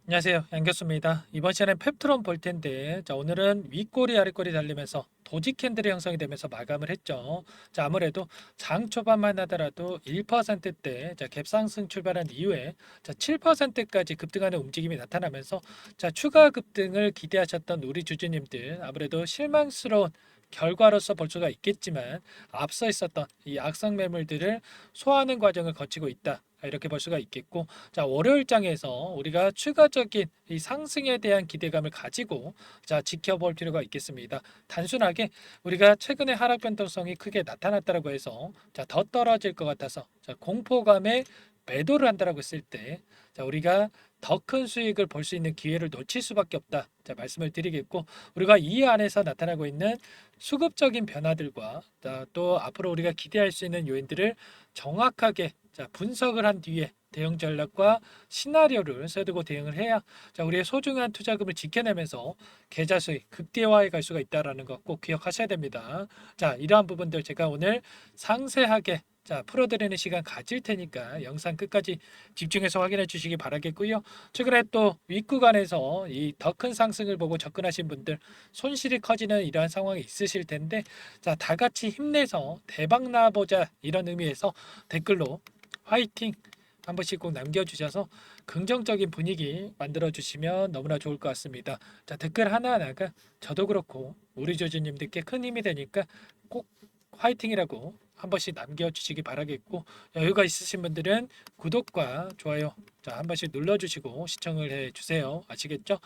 안녕하세요. 양교수입니다. 이번 시간엔 펩트론 볼 텐데, 오늘은 윗꼬리 아랫꼬리 달리면서 도지 캔들이 형성이 되면서 마감을 했죠. 아무래도 장 초반만 하더라도 1%대 갭상승 출발한 이후에 7%까지 급등하는 움직임이 나타나면서 추가 급등을 기대하셨던 우리 주주님들 아무래도 실망스러운 결과로서 볼 수가 있겠지만 앞서 있었던 이 악성 매물들을 소화하는 과정을 거치고 있다. 이렇게 볼 수가 있겠고, 월요일장에서 우리가 추가적인 이 상승에 대한 기대감을 가지고 지켜볼 필요가 있겠습니다. 단순하게 우리가 최근에 하락 변동성이 크게 나타났다고 해서 더 떨어질 것 같아서 공포감에 매도를 한다라고 했을 때 우리가 더 큰 수익을 볼 수 있는 기회를 놓칠 수밖에 없다. 말씀을 드리겠고, 우리가 이 안에서 나타나고 있는 수급적인 변화들과 또 앞으로 우리가 기대할 수 있는 요인들을 정확하게 분석을 한 뒤에 대응 전략과 시나리오를 세두고 대응을 해야 우리의 소중한 투자금을 지켜내면서 계좌 수익 극대화해 갈 수가 있다라는 거 꼭 기억하셔야 됩니다. 이러한 부분들 제가 오늘 상세하게 풀어드리는 시간 가질 테니까 영상 끝까지 집중해서 확인해 주시기 바라겠고요. 최근에 또 윗구간에서 이 더 큰 상승을 보고 접근하신 분들 손실이 커지는 이러한 상황이 있으실 텐데, 다 같이 힘내서 대박 나보자 이런 의미에서 댓글로 화이팅 한 번씩 꼭 남겨주셔서 긍정적인 분위기 만들어 주시면 너무나 좋을 것 같습니다. 댓글 하나하나가 저도 그렇고 우리 조주님들께 큰 힘이 되니까 꼭 화이팅이라고 한 번씩 남겨주시기 바라겠고, 여유가 있으신 분들은 구독과 좋아요 한 번씩 눌러주시고 시청을 해주세요. 아시겠죠?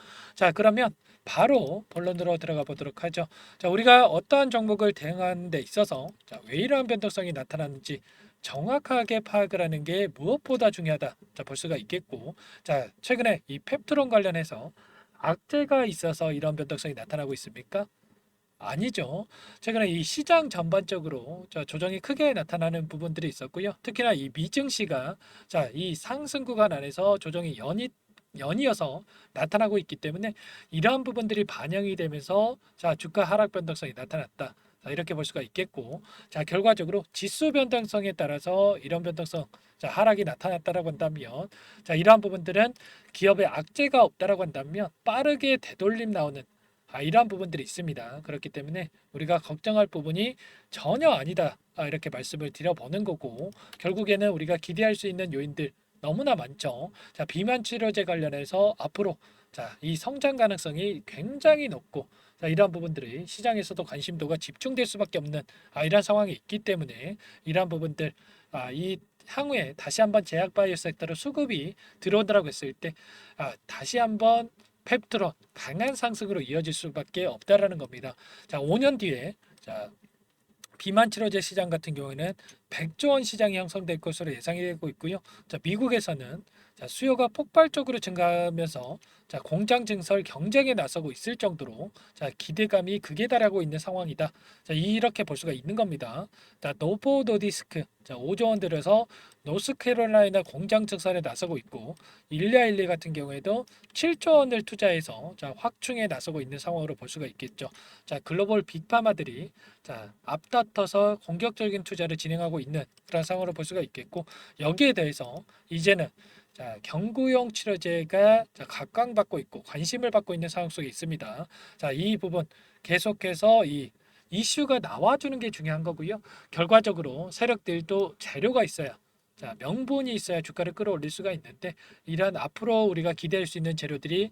그러면 바로 본론으로 들어가 보도록 하죠. 우리가 어떠한 종목을 대응하는 데 있어서 왜 이러한 변동성이 나타나는지 정확하게 파악을 하는 게 무엇보다 중요하다. 볼 수가 있겠고, 최근에 이 펩트론 관련해서 악재가 있어서 이런 변동성이 나타나고 있습니까? 아니죠. 최근에 이 시장 전반적으로 조정이 크게 나타나는 부분들이 있었고요. 특히나 이 미증시가 이 상승 구간 안에서 조정이 연이어서 나타나고 있기 때문에 이러한 부분들이 반영이 되면서 주가 하락 변동성이 나타났다. 이렇게 볼 수가 있겠고, 결과적으로 지수 변동성에 따라서 이런 변동성 하락이 나타났다라고 한다면, 이러한 부분들은 기업의 악재가 없다라고 한다면 빠르게 되돌림 나오는 이러한 부분들이 있습니다. 그렇기 때문에 우리가 걱정할 부분이 전혀 아니다. 이렇게 말씀을 드려보는 거고, 결국에는 우리가 기대할 수 있는 요인들 너무나 많죠. 비만 치료제 관련해서 앞으로 이 성장 가능성이 굉장히 높고, 이러한 부분들이 시장에서도 관심도가 집중될 수밖에 없는 이러한 상황이 있기 때문에 이러한 부분들 이 향후에 다시 한번 제약바이오 섹터로 수급이 들어온다고 했을 때 다시 한번 펩트론 강한 상승으로 이어질 수밖에 없다라는 겁니다. 5년 뒤에 비만 치료제 시장 같은 경우에는 100조 원 시장이 형성될 것으로 예상이 되고 있고요. 미국에서는 수요가 폭발적으로 증가하면서 공장 증설 경쟁에 나서고 있을 정도로 기대감이 극에 달하고 있는 상황이다. 이렇게 볼 수가 있는 겁니다. 노보 노디스크 5조 원 들여서 노스캐롤라이나 공장 증설에 나서고 있고, 일리아일리 같은 경우에도 7조 원을 투자해서 확충에 나서고 있는 상황으로 볼 수가 있겠죠. 글로벌 빅파마들이 앞다퉈서 공격적인 투자를 진행하고 있는 그런 상황으로 볼 수가 있겠고, 여기에 대해서 이제는 경구용 치료제가 각광받고 있고 관심을 받고 있는 상황 속에 있습니다. 이 부분 계속해서 이 이슈가 나와주는 게 중요한 거고요. 결과적으로 세력들도 재료가 있어야 명분이 있어야 주가를 끌어올릴 수가 있는데, 이러한 앞으로 우리가 기대할 수 있는 재료들이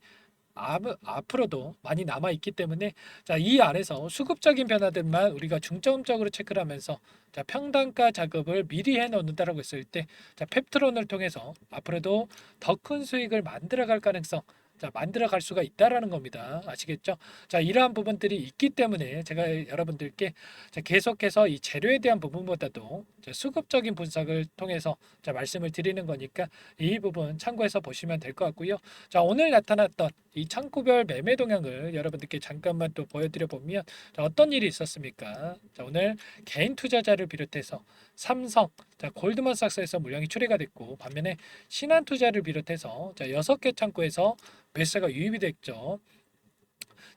앞으로도 많이 남아 있기 때문에 이 안에서 수급적인 변화들만 우리가 중점적으로 체크를 하면서 평단가 작업을 미리 해 놓는다라고 했을 때 펩트론을 통해서 앞으로도 더 큰 수익을 만들어 갈 가능성 만들어 갈 수가 있다라는 겁니다. 아시겠죠? 이러한 부분들이 있기 때문에 제가 여러분들께 계속해서 이 재료에 대한 부분보다도 수급적인 분석을 통해서 말씀을 드리는 거니까 이 부분 참고해서 보시면 될 것 같고요. 오늘 나타났던 이 창구별 매매 동향을 여러분들께 잠깐만 또 보여드려 보면 어떤 일이 있었습니까? 오늘 개인 투자자를 비롯해서 삼성, 골드만삭스에서 물량이 출회가 됐고, 반면에 신한투자를 비롯해서 6개 창구에서 매수가 유입이 됐죠.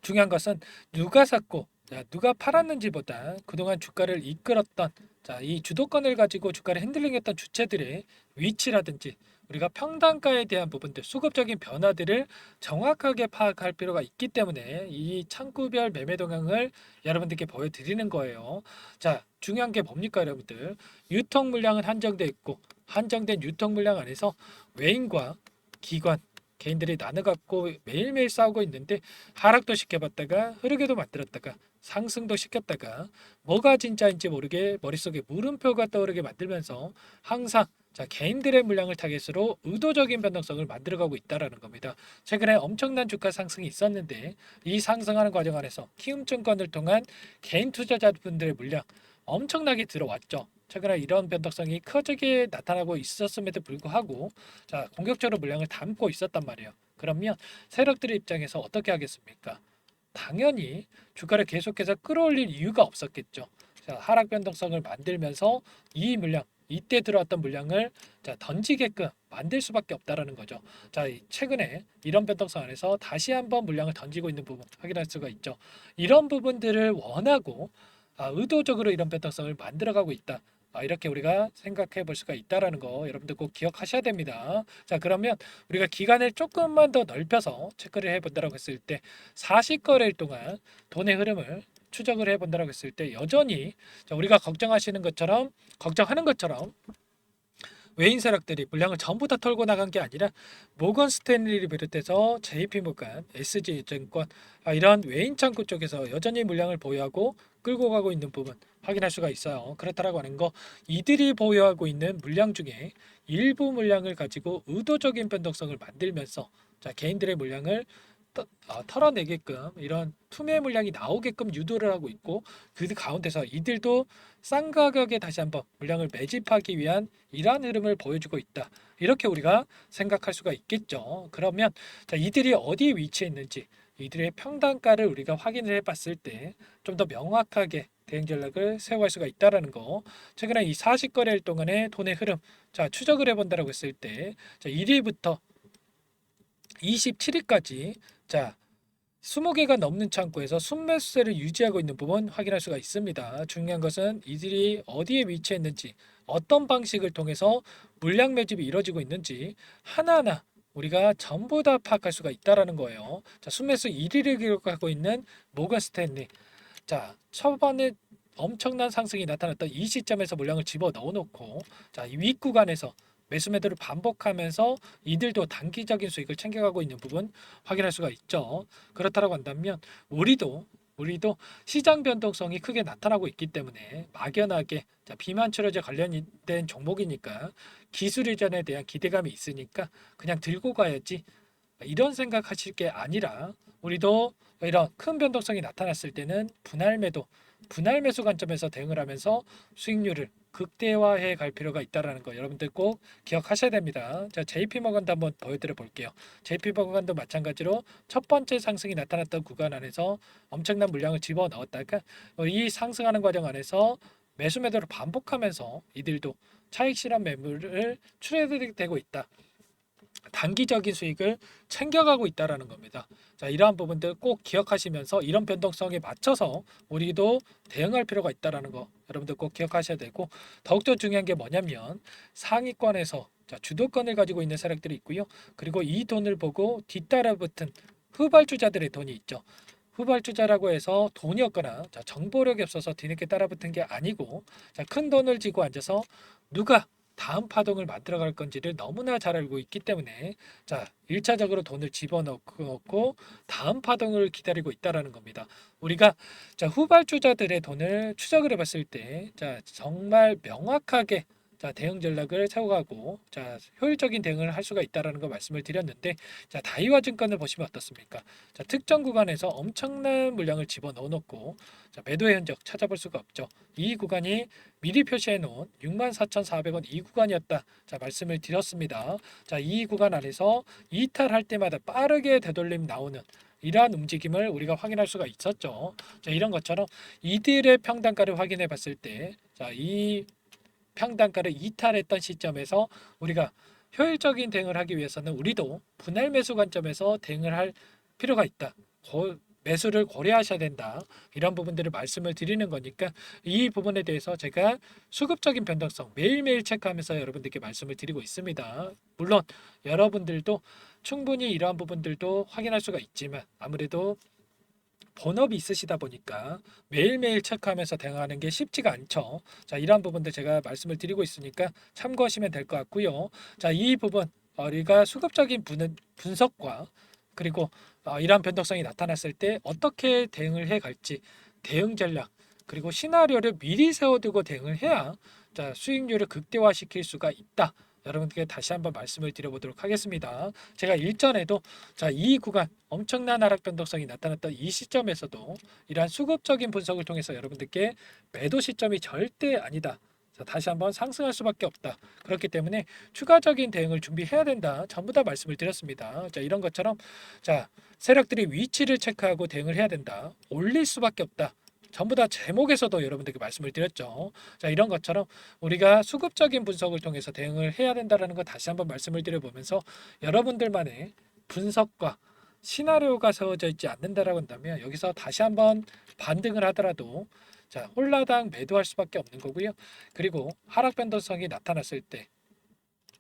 중요한 것은 누가 샀고 누가 팔았는지보다 그동안 주가를 이끌었던 이 주도권을 가지고 주가를 핸들링했던 주체들의 위치라든지 우리가 평단가에 대한 부분들, 수급적인 변화들을 정확하게 파악할 필요가 있기 때문에 이 창구별 매매 동향을 여러분들께 보여드리는 거예요. 자, 중요한 게 뭡니까, 여러분들? 유통 물량은 한정돼 있고 한정된 유통 물량 안에서 외인과 기관, 개인들이 나눠 갖고 매일매일 싸우고 있는데 하락도 시켜봤다가 흐르게도 만들었다가 상승도 시켰다가 뭐가 진짜인지 모르게 머릿속에 물음표가 떠오르게 만들면서 항상 자, 개인들의 물량을 타겟으로 의도적인 변동성을 만들어가고 있다라는 겁니다. 최근에 엄청난 주가 상승이 있었는데 이 상승하는 과정 안에서 키움증권을 통한 개인 투자자분들의 물량 엄청나게 들어왔죠. 최근에 이런 변동성이 커지게 나타나고 있었음에도 불구하고 자, 공격적으로 물량을 담고 있었단 말이에요. 그러면 세력들의 입장에서 어떻게 하겠습니까? 당연히 주가를 계속해서 끌어올릴 이유가 없었겠죠. 자, 하락 변동성을 만들면서 이 물량, 이때 들어왔던 물량을 자, 던지게끔 만들 수밖에 없다라는 거죠. 자, 최근에 이런 변동성 안에서 다시 한번 물량을 던지고 있는 부분 확인할 수가 있죠. 이런 부분들을 원하고 의도적으로 이런 변동성을 만들어가고 있다. 이렇게 우리가 생각해 볼 수가 있다라는 거 여러분들 꼭 기억하셔야 됩니다. 자, 그러면 우리가 기간을 조금만 더 넓혀서 체크를 해본다고 했을 때 40거래일 동안 돈의 흐름을 추적을 해본다고 했을 때 여전히 자, 우리가 걱정하는 것처럼 외인 세력들이 물량을 전부 다 털고 나간 게 아니라 모건 스탠리를 비롯해서 JP모간, SG증권 이런 외인 창구 쪽에서 여전히 물량을 보유하고 끌고 가고 있는 부분 확인할 수가 있어요. 그렇다라고 하는 거 이들이 보유하고 있는 물량 중에 일부 물량을 가지고 의도적인 변동성을 만들면서 자, 개인들의 물량을 털어내게끔 이런 투매 물량이 나오게끔 유도를 하고 있고 그 가운데서 이들도 싼 가격에 다시 한번 물량을 매집하기 위한 이러한 흐름을 보여주고 있다. 이렇게 우리가 생각할 수가 있겠죠. 그러면 자, 이들이 어디에 위치해 있는지 이들의 평단가를 우리가 확인을 해봤을 때 좀 더 명확하게 대응 전략을 세워갈 수가 있다라는 거. 최근에 이 40거래일 동안의 돈의 흐름 자 추적을 해본다라고 했을 때 자, 1위부터 27일까지 자 20개가 넘는 창구에서 순매수세를 유지하고 있는 부분 확인할 수가 있습니다. 중요한 것은 이들이 어디에 위치했는지 어떤 방식을 통해서 물량 매집이 이루어지고 있는지 하나하나 우리가 전부 다 파악할 수가 있다라는 거예요. 자, 순매수 1위를 기록하고 있는 모건 스탠리. 자, 초반에 엄청난 상승이 나타났던 이 시점에서 물량을 집어 넣어놓고 자, 이 윗구간에서 매수 매도를 반복하면서 이들도 단기적인 수익을 챙겨가고 있는 부분 확인할 수가 있죠. 그렇다고 한다면 우리도 시장 변동성이 크게 나타나고 있기 때문에 막연하게 자, 비만추려제 관련된 종목이니까 기술 이전에 대한 기대감이 있으니까 그냥 들고 가야지 이런 생각하실 게 아니라 우리도 이런 큰 변동성이 나타났을 때는 분할 매수 관점에서 대응을 하면서 수익률을 극대화해 갈 필요가 있다라는 거 여러분들 꼭 기억하셔야 됩니다. 자, JP모건도 한번 보여드려 볼게요. JP모건도 마찬가지로 첫 번째 상승이 나타났던 구간 안에서 엄청난 물량을 집어 넣었다가 이 상승하는 과정 안에서 매수 매도를 반복하면서 이들도 차익 실현 매물을 출회되고 있다. 단기적인 수익을 챙겨가고 있다라는 겁니다. 자, 이러한 부분들 꼭 기억하시면서 이런 변동성에 맞춰서 우리도 대응할 필요가 있다라는 거 여러분들 꼭 기억하셔야 되고 더욱더 중요한 게 뭐냐면 상위권에서 자, 주도권을 가지고 있는 세력들이 있고요. 그리고 이 돈을 보고 뒤따라 붙은 후발주자들의 돈이 있죠. 후발주자라고 해서 돈이 없거나 자, 정보력이 없어서 뒤늦게 따라붙은 게 아니고 자, 큰 돈을 쥐고 앉아서 누가 다음 파동을 만들어갈 건지를 너무나 잘 알고 있기 때문에 자 1차적으로 돈을 집어넣고 다음 파동을 기다리고 있다라는 겁니다. 우리가 자 후발주자들의 돈을 추적을 해봤을 때 자 정말 명확하게 자 대응 전략을 세워가고 자 효율적인 대응을 할 수가 있다라는 거 말씀을 드렸는데 자 다이와 증권을 보시면 어떻습니까? 자 특정 구간에서 엄청난 물량을 집어넣어 놓고 자 매도의 흔적 찾아볼 수가 없죠. 이 구간이 미리 표시해 놓은 64,400원 이 구간이었다. 자, 말씀을 드렸습니다. 자, 이 구간 안에서 이탈할 때마다 빠르게 되돌림 나오는 이러한 움직임을 우리가 확인할 수가 있었죠. 자, 이런 것처럼 이들의 평단가를 확인해 봤을 때 자, 이 평단가를 이탈했던 시점에서 우리가 효율적인 대응을 하기 위해서는 우리도 분할 매수 관점에서 대응을 할 필요가 있다. 매수를 고려하셔야 된다. 이런 부분들을 말씀을 드리는 거니까 이 부분에 대해서 제가 수급적인 변동성 매일매일 체크하면서 여러분들께 말씀을 드리고 있습니다. 물론 여러분들도 충분히 이러한 부분들도 확인할 수가 있지만 아무래도 본업이 있으시다 보니까 매일매일 체크하면서 대응하는 게 쉽지가 않죠. 자, 이러한 부분들 제가 말씀을 드리고 있으니까 참고하시면 될 것 같고요. 자, 이 부분 우리가 수급적인 분석과 그리고 이러한 변동성이 나타났을 때 어떻게 대응을 해 갈지 대응 전략 그리고 시나리오를 미리 세워두고 대응을 해야 자, 수익률을 극대화시킬 수가 있다. 여러분께 다시 한번 말씀을 드려보도록 하겠습니다. 제가 일전에도 자, 이 구간 엄청난 하락 변동성이 나타났던 이 시점에서도 이러한 수급적인 분석을 통해서 여러분들께 매도 시점이 절대 아니다. 자, 다시 한번 상승할 수밖에 없다. 그렇기 때문에 추가적인 대응을 준비해야 된다. 전부 다 말씀을 드렸습니다. 자, 이런 것처럼 자, 세력들이 위치를 체크하고 대응을 해야 된다. 올릴 수밖에 없다. 전부 다 제목에서도 여러분들께 말씀을 드렸죠. 자, 이런 것처럼 우리가 수급적인 분석을 통해서 대응을 해야 된다라는 거 다시 한번 말씀을 드려보면서 여러분들만의 분석과 시나리오가 세워져 있지 않는다라고 한다면 여기서 다시 한번 반등을 하더라도 자, 홀라당 매도할 수밖에 없는 거고요. 그리고 하락 변동성이 나타났을 때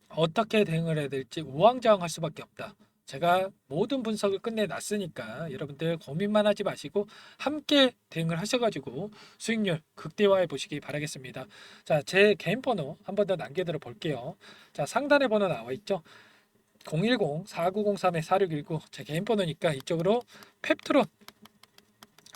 어떻게 대응을 해야 될지 우왕좌왕할 수밖에 없다. 제가 모든 분석을 끝내놨으니까 여러분들 고민만 하지 마시고 함께 대응을 하셔가지고 수익률 극대화해 보시기 바라겠습니다. 자, 제 개인 번호 한 번 더 남겨드려 볼게요. 자, 상단에 번호 나와 있죠. 010-4903-4619 제 개인 번호니까 이쪽으로 펩트론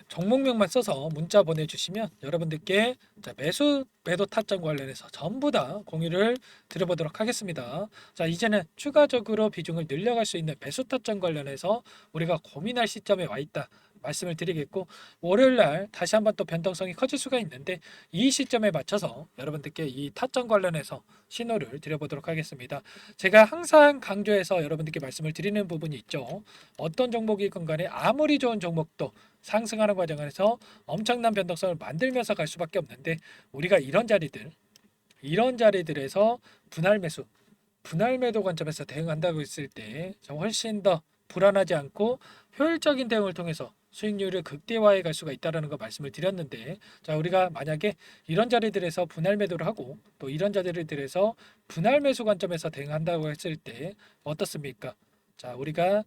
종목명만 써서 문자 보내주시면 여러분들께 자, 매도 타점 관련해서 전부 다 공유를 드려보도록 하겠습니다. 자, 이제는 추가적으로 비중을 늘려갈 수 있는 매수 타점 관련해서 우리가 고민할 시점에 와 있다. 말씀을 드리겠고 월요일 날 다시 한번 또 변동성이 커질 수가 있는데 이 시점에 맞춰서 여러분들께 이 타점 관련해서 신호를 드려보도록 하겠습니다. 제가 항상 강조해서 여러분들께 말씀을 드리는 부분이 있죠. 어떤 종목이건 간에 아무리 좋은 종목도 상승하는 과정에서 엄청난 변동성을 만들면서 갈 수밖에 없는데 우리가 이런 자리들에서 분할 매도 관점에서 대응한다고 했을 때 훨씬 더 불안하지 않고 효율적인 대응을 통해서 수익률을 극대화해 갈 수가 있다라는 거 말씀을 드렸는데 자, 우리가 만약에 이런 자리들에서 분할 매도를 하고 또 이런 자리들에서 분할 매수 관점에서 대응한다고 했을 때 어떻습니까? 자, 우리가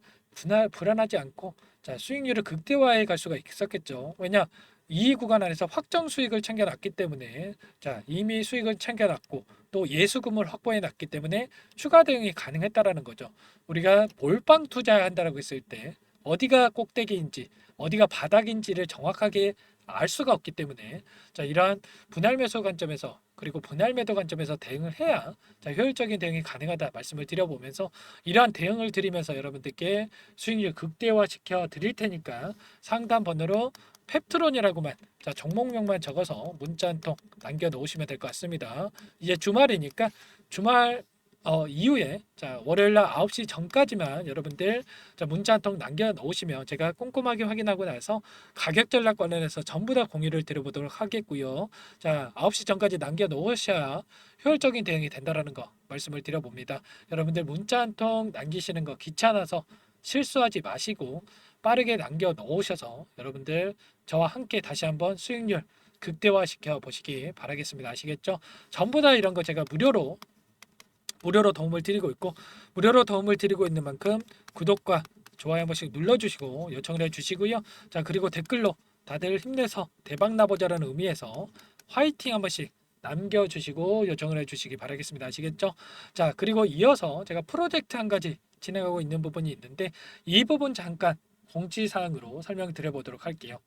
불안하지 않고 자, 수익률을 극대화해 갈 수가 있었겠죠. 왜냐? 이 구간 안에서 확정 수익을 챙겨놨기 때문에 자, 이미 수익을 챙겨놨고 또 예수금을 확보해 놨기 때문에 추가 대응이 가능했다라는 거죠. 우리가 몰빵 투자한다라고 했을 때 어디가 꼭대기인지 어디가 바닥인지를 정확하게 알 수가 없기 때문에 자, 이러한 분할 매수 관점에서 그리고 분할 매도 관점에서 대응을 해야 자, 효율적인 대응이 가능하다 말씀을 드려보면서 이러한 대응을 드리면서 여러분들께 수익률 극대화시켜 드릴 테니까 상담 번호로 펩트론이라고만 자, 종목명만 적어서 문자 한 통 남겨 놓으시면 될 것 같습니다. 이제 주말이니까 주말 이후에 자, 월요일 날 9시 전까지만 여러분들 자, 문자 한 통 남겨 놓으시면 제가 꼼꼼하게 확인하고 나서 가격 전략 관련해서 전부 다 공유를 드려보도록 하겠고요. 자, 9시 전까지 남겨 놓으셔야 효율적인 대응이 된다라는 거 말씀을 드려봅니다. 여러분들 문자 한 통 남기시는 거 귀찮아서 실수하지 마시고 빠르게 남겨 놓으셔서 여러분들 저와 함께 다시 한번 수익률 극대화시켜 보시기 바라겠습니다. 아시겠죠? 전부 다 이런 거 제가 무료로 도움을 드리고 있고 무료로 도움을 드리고 있는 만큼 구독과 좋아요 한 번씩 눌러주시고 요청을 해주시고요. 자, 그리고 댓글로 다들 힘내서 대박 나보자라는 의미에서 화이팅 한 번씩 남겨주시고 요청을 해주시기 바라겠습니다. 아시겠죠? 자, 그리고 이어서 제가 프로젝트 한 가지 진행하고 있는 부분이 있는데 이 부분 잠깐 공지사항으로 설명드려보도록 할게요.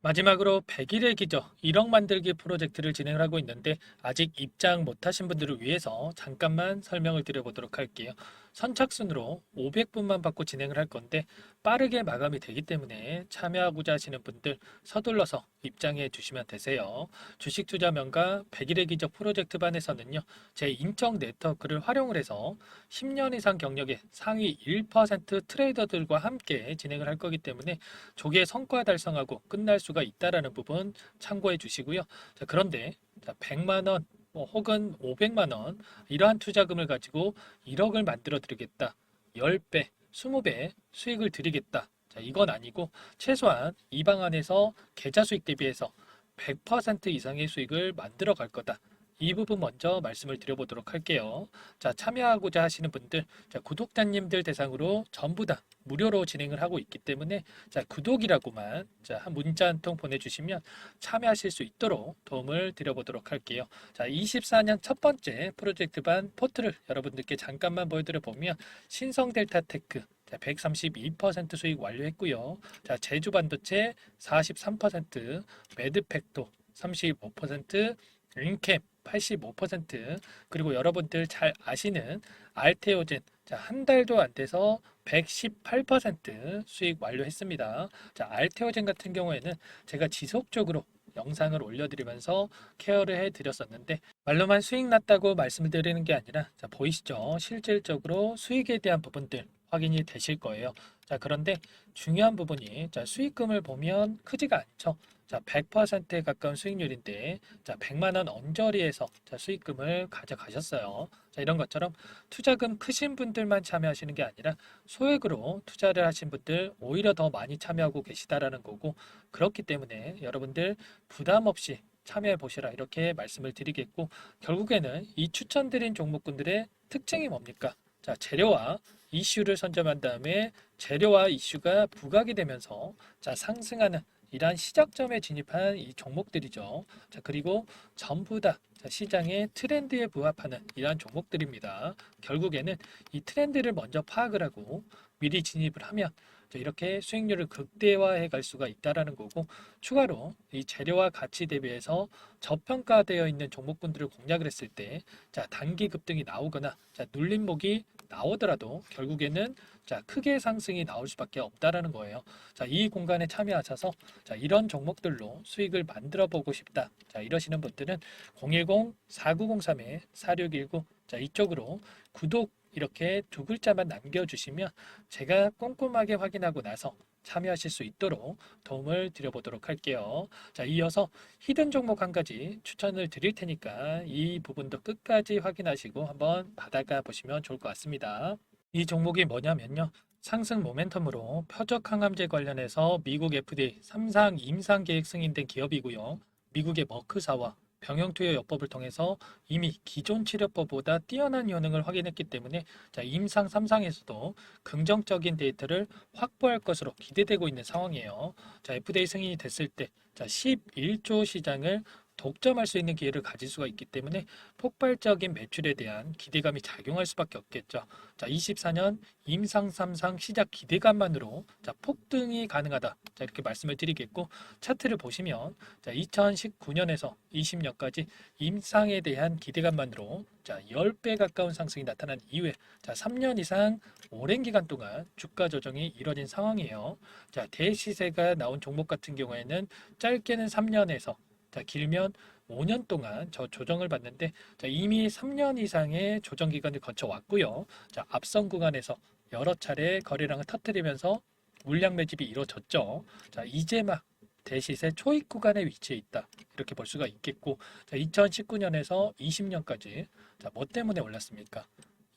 마지막으로 100일의 기적 1억 만들기 프로젝트를 진행을 하고 있는데 아직 입장 못하신 분들을 위해서 잠깐만 설명을 드려보도록 할게요. 선착순으로 500분만 받고 진행을 할 건데 빠르게 마감이 되기 때문에 참여하고자 하시는 분들 서둘러서 입장해 주시면 되세요. 주식 투자 명가 100일의 기적 프로젝트 반에서는요. 제 인적 네트워크를 활용을 해서 10년 이상 경력의 상위 1% 트레이더들과 함께 진행을 할 거기 때문에 조기에 성과 달성하고 끝날 수가 있다라는 부분 참고해 주시고요. 자, 그런데 100만 원 혹은 500만 원 이러한 투자금을 가지고 1억을 만들어 드리겠다. 10배, 20배 수익을 드리겠다. 자, 이건 아니고 최소한 이 방안에서 계좌 수익 대비해서 100% 이상의 수익을 만들어 갈 거다. 이 부분 먼저 말씀을 드려보도록 할게요. 자, 참여하고자 하시는 분들, 자, 구독자님들 대상으로 전부 다 무료로 진행을 하고 있기 때문에 자, 구독이라고만 자, 한 문자 한 통 보내주시면 참여하실 수 있도록 도움을 드려보도록 할게요. 자, 24년 첫 번째 프로젝트 반 포트를 여러분들께 잠깐만 보여드려 보면 신성 델타 테크 132% 수익 완료했고요. 자, 제주 반도체 43%, 매드팩토 35%, 링캠 85%, 그리고 여러분들 잘 아시는 알테오젠 자, 한 달도 안 돼서 118% 수익 완료했습니다. 자, 알테오젠 같은 경우에는 제가 지속적으로 영상을 올려드리면서 케어를 해드렸었는데 말로만 수익 났다고 말씀을 드리는 게 아니라 자, 보이시죠? 실질적으로 수익에 대한 부분들 확인이 되실 거예요. 자, 그런데 중요한 부분이 자, 수익금을 보면 크지가 않죠. 자, 100%에 가까운 수익률인데 자, 100만 원 언저리에서 자, 수익금을 가져가셨어요. 자, 이런 것처럼 투자금 크신 분들만 참여하시는 게 아니라 소액으로 투자를 하신 분들 오히려 더 많이 참여하고 계시다라는 거고, 그렇기 때문에 여러분들 부담 없이 참여해 보시라 이렇게 말씀을 드리겠고, 결국에는 이 추천드린 종목군들의 특징이 뭡니까? 자, 재료와 이슈를 선점한 다음에 재료와 이슈가 부각이 되면서 자, 상승하는 이러한 시작점에 진입한 이 종목들이죠. 자, 그리고 전부 다 자, 시장의 트렌드에 부합하는 이러한 종목들입니다. 결국에는 이 트렌드를 먼저 파악을 하고 미리 진입을 하면 자, 이렇게 수익률을 극대화해 갈 수가 있다라는 거고, 추가로 이 재료와 가치 대비해서 저평가되어 있는 종목군들을 공략을 했을 때 자, 단기 급등이 나오거나 자, 눌림목이 나오더라도 결국에는 자, 크게 상승이 나올 수밖에 없다라는 거예요. 자, 이 공간에 참여하셔서 자, 이런 종목들로 수익을 만들어 보고 싶다. 자, 이러시는 분들은 010-4903-4619 자, 이쪽으로 구독 이렇게 두 글자만 남겨주시면 제가 꼼꼼하게 확인하고 나서 참여하실 수 있도록 도움을 드려보도록 할게요. 자, 이어서 히든 종목 한 가지 추천을 드릴 테니까 이 부분도 끝까지 확인하시고 한번 받아가 보시면 좋을 것 같습니다. 이 종목이 뭐냐면요. 상승 모멘텀으로 표적 항암제 관련해서 미국 FDA 3상 임상 계획 승인된 기업이고요. 미국의 머크사와 병용투여 요법을 통해서 이미 기존 치료법보다 뛰어난 효능을 확인했기 때문에 자, 임상 3상에서도 긍정적인 데이터를 확보할 것으로 기대되고 있는 상황이에요. 자, FDA 승인이 됐을 때 자, 11조 시장을 독점할 수 있는 기회를 가질 수가 있기 때문에 폭발적인 매출에 대한 기대감이 작용할 수밖에 없겠죠. 자, 24년 임상 3상 시작 기대감만으로 자, 폭등이 가능하다. 자, 이렇게 말씀을 드리겠고, 차트를 보시면 자, 2019년에서 20년까지 임상에 대한 기대감만으로 자, 10배 가까운 상승이 나타난 이후에 자, 3년 이상 오랜 기간 동안 주가 조정이 이뤄진 상황이에요. 자, 대시세가 나온 종목 같은 경우에는 짧게는 3년에서 자, 길면 5년 동안 저 조정을 받는데 자, 이미 3년 이상의 조정 기간을 거쳐 왔고요. 자, 앞선 구간에서 여러 차례 거래량을 터뜨리면서 물량 매집이 이루어졌죠. 자, 이제 막 대시세 초입 구간에 위치해 있다. 이렇게 볼 수가 있겠고, 자, 2019년에서 20년까지 자, 뭐 때문에 올랐습니까?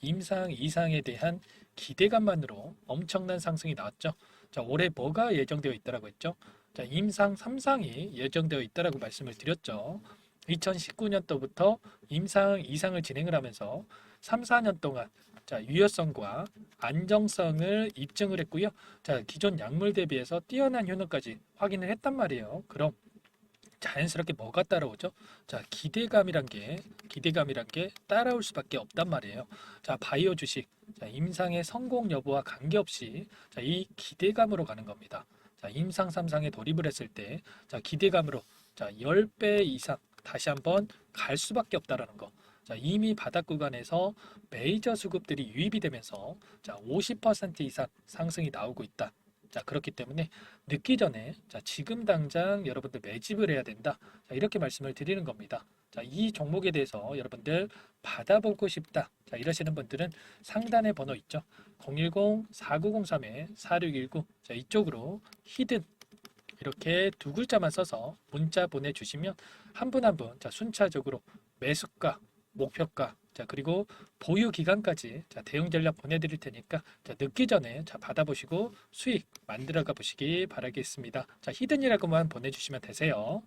임상 이상에 대한 기대감만으로 엄청난 상승이 나왔죠. 자, 올해 뭐가 예정되어 있다라고 했죠? 자, 임상 3상이 예정되어 있다라고 말씀을 드렸죠. 2019년도부터 임상 2상을 진행을 하면서 3, 4년 동안 자, 유효성과 안정성을 입증을 했고요. 자, 기존 약물 대비해서 뛰어난 효능까지 확인을 했단 말이에요. 그럼 자연스럽게 뭐가 따라오죠? 자, 기대감이란 게 따라올 수밖에 없단 말이에요. 자, 바이오 주식, 자, 임상의 성공 여부와 관계없이 자, 이 기대감으로 가는 겁니다. 자, 임상 3상에 돌입을 했을 때, 자, 기대감으로 자, 10배 이상 다시 한번 갈 수밖에 없다라는 거. 자, 이미 바닥 구간에서 메이저 수급들이 유입이 되면서 자, 50% 이상 상승이 나오고 있다. 자, 그렇기 때문에 늦기 전에 자, 지금 당장 여러분들 매집을 해야 된다. 자, 이렇게 말씀을 드리는 겁니다. 자, 이 종목에 대해서 여러분들 받아보고 싶다. 자, 이러시는 분들은 상단에 번호 있죠. 010-4903-4619. 자, 이쪽으로 히든 이렇게 두 글자만 써서 문자 보내주시면 한 분 한 분 자, 순차적으로 매수가, 목표가, 자, 그리고 보유 기간까지 자, 대응 전략 보내드릴 테니까 자, 늦기 전에 자, 받아보시고 수익 만들어가 보시기 바라겠습니다. 자, 히든이라고만 보내주시면 되세요.